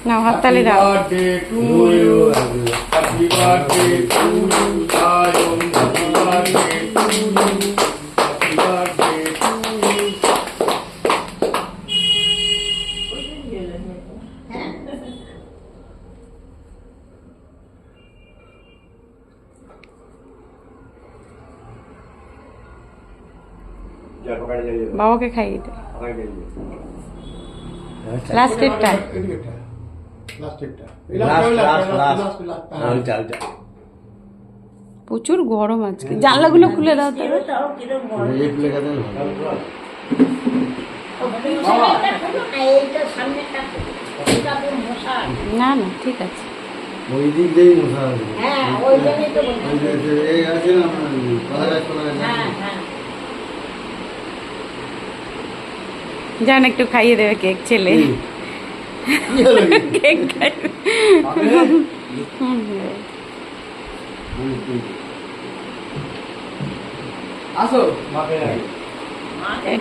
না হাততালি দাও। বাবাকে খাইয়ে দে লাস্টেরটা। প্রচুর গরম আজকে, জানলাগুলো খুলে দাও তবে। না না ঠিক আছে। ওই দিক দিয়েই মশা আছে। হ্যাঁ ওই জন্যই তো বলছি। এই আছে না কলা গাছ হ্যাঁ হ্যাঁ। জান একটু খাইয়ে দেবে কেক ছেলে। কেক খাইয়ে আসো। এটা